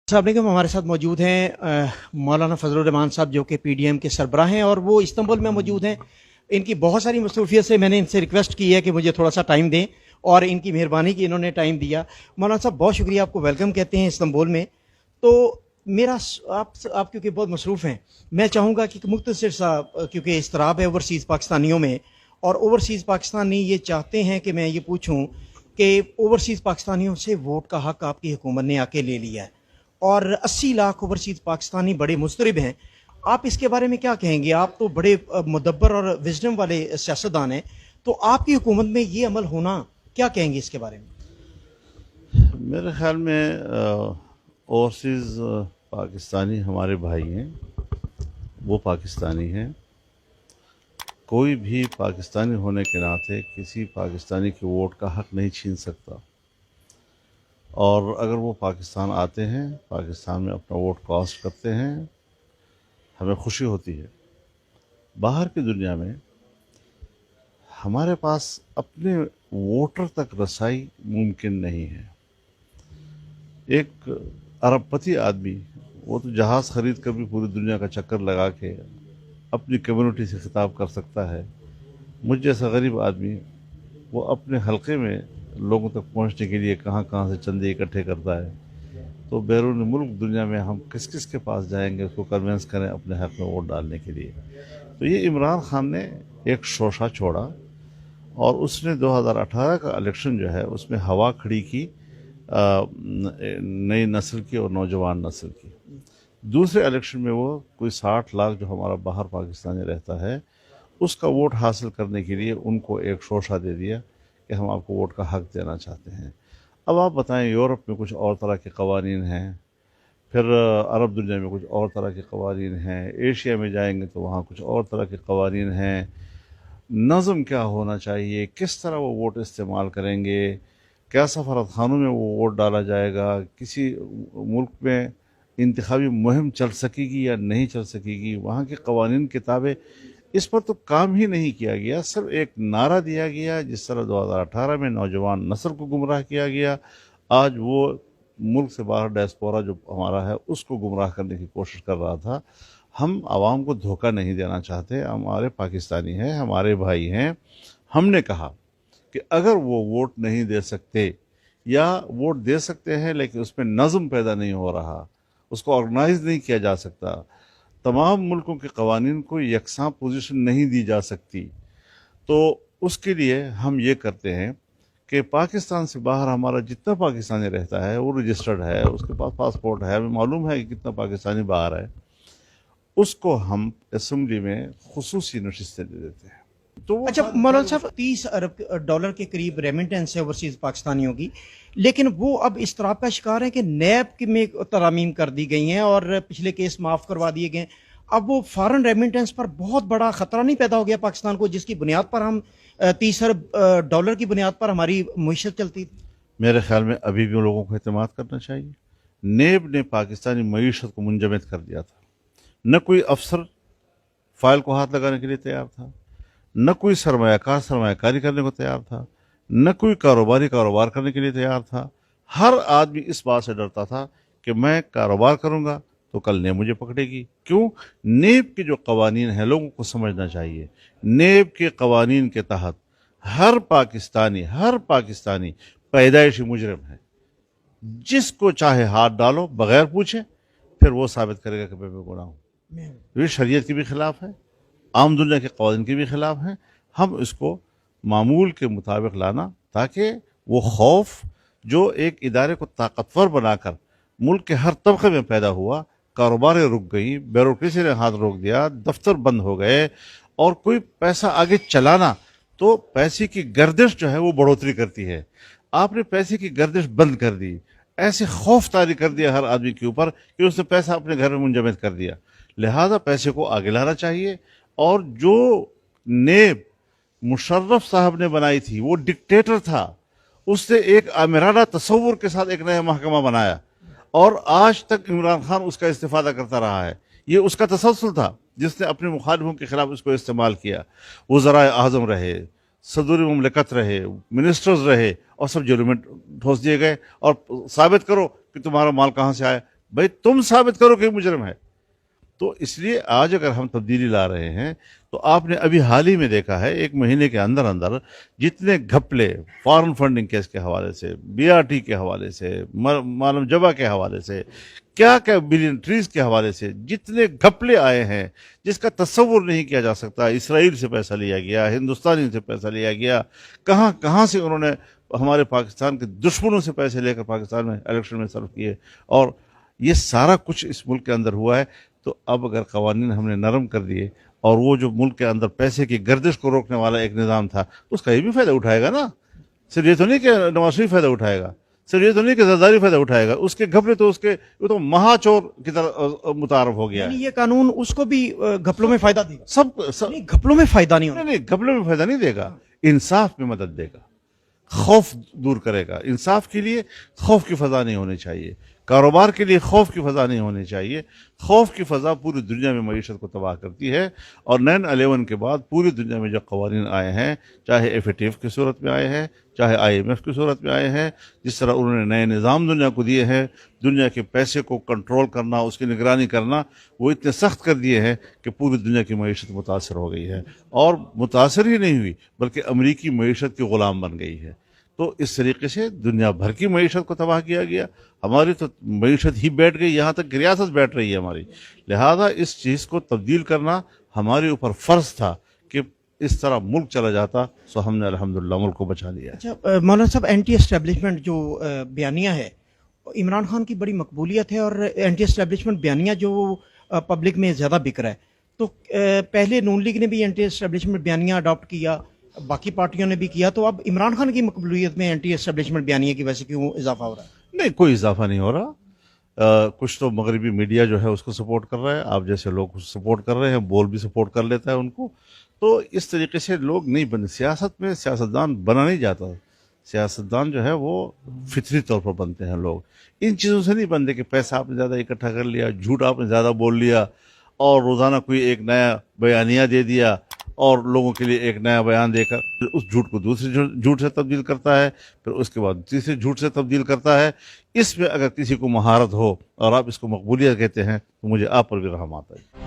साहब ने हमारे साथ मौजूद हैं मौलाना फजलुर रहमान साहब जो कि पीडीएम के सरबराह हैं और वो इस्तांबुल में मौजूद हैं। इनकी बहुत सारी मसरूफियत से मैंने इनसे रिक्वेस्ट की है कि मुझे थोड़ा सा टाइम दें और इनकी मेहरबानी की इन्होंने टाइम दिया। मौलाना साहब बहुत शुक्रिया, आपको वेलकम कहते हैं इस्तांबुल में। तो मेरा आप क्योंकि बहुत मसरूफ़ हैं, मैं चाहूँगा कि मुख्तसर सा, क्योंकि इस्तराब है ओवरसीज़ पाकिस्तानियों में और ओवरसीज़ पाकिस्तानी ये चाहते हैं कि मैं ये पूछूँ कि ओवरसीज़ पाकिस्तानियों से वोट का हक़ आपकी हुकूमत ने आके ले लिया है और 80 लाख ओवरसीज़ पाकिस्तानी बड़े मुस्तरिब हैं। आप इसके बारे में क्या कहेंगे? आप तो बड़े मुदब्बर और विजडम वाले सियासतदान हैं, तो आपकी हुकूमत में ये अमल होना, क्या कहेंगे इसके बारे में? मेरे ख्याल में ओवरसीज़ पाकिस्तानी हमारे भाई हैं, वो पाकिस्तानी हैं। कोई भी पाकिस्तानी होने के नाते किसी पाकिस्तानी के वोट का हक़ नहीं छीन सकता, और अगर वो पाकिस्तान आते हैं, पाकिस्तान में अपना वोट कास्ट करते हैं, हमें खुशी होती है। बाहर की दुनिया में हमारे पास अपने वोटर तक रसाई मुमकिन नहीं है। एक अरबपति आदमी, वो तो जहाज़ ख़रीद कर भी पूरी दुनिया का चक्कर लगा के अपनी कम्युनिटी से खिताब कर सकता है। मुझ जैसा गरीब आदमी वो अपने हलके में लोगों तक पहुंचने के लिए कहां कहां से चंदे इकट्ठे करता है। तो बैरून मुल्क दुनिया में हम किस किस के पास जाएंगे उसको कन्विंस करें अपने हक़ में वोट डालने के लिए। तो ये इमरान खान ने एक शोशा छोड़ा और उसने 2018 का इलेक्शन जो है उसमें हवा खड़ी की नई नस्ल की और नौजवान नस्ल की। दूसरे इलेक्शन में वो कोई 60 लाख जो हमारा बाहर पाकिस्तानी रहता है उसका वोट हासिल करने के लिए उनको एक शोशा दे दिया कि हम आपको वोट का हक़ देना चाहते हैं। अब आप बताएं, यूरोप में कुछ और तरह के कवानीन हैं, फिर अरब दुनिया में कुछ और तरह के कवानीन हैं, एशिया में जाएंगे तो वहाँ कुछ और तरह के कवानीन हैं। नज़म क्या होना चाहिए, किस तरह वो वोट इस्तेमाल करेंगे, क्या सफारत खानों में वो वोट डाला जाएगा, किसी मुल्क में इंतखाबी मुहिम चल सकेगी या नहीं चल सकेगी, वहाँ के कवानीन किताबें, इस पर तो काम ही नहीं किया गया। सिर्फ एक नारा दिया गया, जिस तरह 2018 में नौजवान नस्ल को गुमराह किया गया, आज वो मुल्क से बाहर डायस्पोरा जो हमारा है उसको गुमराह करने की कोशिश कर रहा था। हम आवाम को धोखा नहीं देना चाहते, हमारे पाकिस्तानी हैं, हमारे भाई हैं। हमने कहा कि अगर वो वोट नहीं दे सकते या वोट दे सकते हैं लेकिन उसमें नज़म पैदा नहीं हो रहा, उसको ऑर्गेनाइज नहीं किया जा सकता, तमाम मुल्कों के कवानीन को यकसां पोजीशन नहीं दी जा सकती, तो उसके लिए हम ये करते हैं कि पाकिस्तान से बाहर हमारा जितना पाकिस्तानी रहता है वो रजिस्टर्ड है, उसके पास पासपोर्ट है, हमें मालूम है कि कितना पाकिस्तानी बाहर है, उसको हम असम्बली में खुसूसी नशिस्तें दे देते हैं। तो अच्छा मौलाना साहब, 30 अरब डॉलर के करीब रेमिटेंस है ओवरसीज़ पाकिस्तानियों की, लेकिन वो अब इस तरह का शिकार है कि नैब में तरामीम कर दी गई हैं और पिछले केस माफ़ करवा दिए गए। अब वो फॉरेन रेमिटेंस पर बहुत बड़ा ख़तरा नहीं पैदा हो गया पाकिस्तान को, जिसकी बुनियाद पर हम 30 अरब डॉलर की बुनियाद पर हमारी मईशत चलती थी? मेरे ख्याल में अभी भी लोगों को एतमाद करना चाहिए। नेब ने पाकिस्तानी मईशत को मुंजमद कर दिया था। न कोई अफसर फाइल को हाथ लगाने के लिए तैयार था, न कोई सरमायाकार सरमायाकारी करने को तैयार था, न कोई कारोबारी कारोबार करने के लिए तैयार था। हर आदमी इस बात से डरता था कि मैं कारोबार करूंगा तो कल नेब मुझे पकड़ेगी। क्यों? नेब के जो कवानीन हैं लोगों को समझना चाहिए। नेब के कवानीन के तहत हर पाकिस्तानी पैदाइशी मुजरिम है। जिसको चाहे हाथ डालो बगैर पूछे, फिर वो साबित करेगा कि मैं बेगुनाह हूँ। ये शरीयत के भी खिलाफ है, आम दुनिया के कानून के भी खिलाफ हैं। हम इसको मामूल के मुताबिक लाना, ताकि वो खौफ जो एक इदारे को ताकतवर बनाकर मुल्क के हर तबके में पैदा हुआ, कारोबारें रुक गई, ब्यूरोक्रेसी ने हाथ रोक दिया, दफ्तर बंद हो गए, और कोई पैसा आगे चलाना तो पैसे की गर्दिश जो है वो बढ़ोतरी करती है। आपने पैसे की गर्दिश बंद कर दी, ऐसे खौफ तारी कर दिया हर आदमी के ऊपर कि उसने पैसा अपने घर में मुंजमद कर दिया। लिहाजा पैसे को आगे लाना चाहिए। और जो नेब मुशर्रफ साहब ने बनाई थी, वो डिक्टेटर था, उसने एक आमिराना तसव्वुर के साथ एक नया महकमा बनाया और आज तक इमरान खान उसका इस्तेफादा करता रहा है। ये उसका तसलसल था जिसने अपने मुखालिफों के खिलाफ इसको इस्तेमाल किया। वज़राए आज़म रहे, सदर मुमलिकत रहे, मिनिस्टर्स रहे, और सब जेलों में ठोस दिए गए। और साबित करो कि तुम्हारा माल कहाँ से आया, भाई तुम साबित करो कि मुजरिम है। तो इसलिए आज अगर हम तब्दीली ला रहे हैं तो आपने अभी हाल ही में देखा है, एक महीने के अंदर अंदर जितने घपले फॉरेन फंडिंग केस के हवाले से, बीआरटी के हवाले से, मालूम जबा के हवाले से, क्या क्या बिलियन ट्रीज के हवाले से जितने घपले आए हैं जिसका तस्वुर नहीं किया जा सकता। इसराइल से पैसा लिया गया, हिंदुस्तानी से पैसा लिया गया, कहाँ कहाँ से उन्होंने हमारे पाकिस्तान के दुश्मनों से पैसे लेकर पाकिस्तान में इलेक्शन में सर्व किए, और ये सारा कुछ इस मुल्क के अंदर हुआ है। तो अब अगर कवानीन हमने नरम कर दिए और वो जो मुल्क के अंदर पैसे की गर्दिश को रोकने वाला एक निज़ाम था, तो उसका ये भी फ़ायदा उठाएगा ना। सिर्फ ये तो नहीं कि नवाज शरीफ फ़ायदा उठाएगा, सिर्फ ये तो नहीं कि जरदारी फ़ायदा उठाएगा, उसके घपले तो उसके वो तो महाचोर की तरह मुतारफ हो गया है। यानी ये कानून उसको भी घपलों में फायदा देगा? सब नहीं, घपलों में फायदा नहीं होगा। नहीं, घपलों में फ़ायदा नहीं देगा, इंसाफ में मदद देगा, खौफ दूर करेगा। इंसाफ के लिए खौफ की फ़ज़ा नहीं होनी चाहिए, कारोबार के लिए खौफ की फ़ज़ा नहीं होनी चाहिए। खौफ की फ़ज़ा पूरी दुनिया में मईशत को तबाह करती है। और 9/11 के बाद पूरी दुनिया में जो क़वानीन आए हैं, चाहे FATF की सूरत में आए हैं, चाहे IMF की सूरत में आए हैं, जिस तरह उन्होंने नए निज़ाम दुनिया को दिए हैं, दुनिया के पैसे को कंट्रोल करना, उसकी निगरानी करना, वो इतने सख्त कर दिए हैं कि पूरी दुनिया की मईशत मुतासर हो गई है। और मुतासर ही नहीं हुई बल्कि अमरीकी मईशत की ग़ुलाम बन गई है। तो इस तरीके से दुनिया भर की मईशत को तबाह किया गया, हमारी तो मईशत ही बैठ गई, यहाँ तक कि रियासत बैठ रही है हमारी। लिहाजा इस चीज़ को तब्दील करना हमारे ऊपर फ़र्ज़ था कि इस तरह मुल्क चला जाता, सो हमने अल्हम्दुलिल्लाह मुल्क को बचा लिया। अच्छा मौलाना साहब, एंटी एस्टेब्लिशमेंट जो बयानिया है, इमरान खान की बड़ी मकबूलियत है और एंटी एस्टेब्लिशमेंट बयानिया जो पब्लिक में ज़्यादा बिक रहा है। तो पहले नून लीग ने भी एंटी एस्टेब्लिशमेंट बयानिया अडॉप्ट किया, बाकी पार्टियों ने भी किया, तो अब इमरान खान की मकबूलियत में एंटी एस्टेब्लिशमेंट बयानिया की वजह से क्यों इजाफा हो रहा है? नहीं, कोई इजाफा नहीं हो रहा। कुछ तो मगरबी मीडिया जो है उसको सपोर्ट कर रहा है, आप जैसे लोग सपोर्ट कर रहे हैं, बोल भी सपोर्ट कर लेता है उनको। तो इस तरीके से लोग नहीं बने। सियासत में सियासतदान बना नहीं जाता, सियासतदान जो है वो फितरी तौर पर बनते हैं लोग। इन चीज़ों से नहीं बनते कि पैसा आपने ज़्यादा इकट्ठा कर लिया, झूठ आपने ज़्यादा बोल लिया और रोज़ाना कोई एक नया बयानिया दे दिया और लोगों के लिए एक नया बयान देकर फिर उस झूठ को दूसरे झूठ से तब्दील करता है, फिर उसके बाद तीसरे झूठ से तब्दील करता है। इसमें अगर किसी को महारत हो और आप इसको मकबूलियत कहते हैं तो मुझे आप पर भी रहम आता है।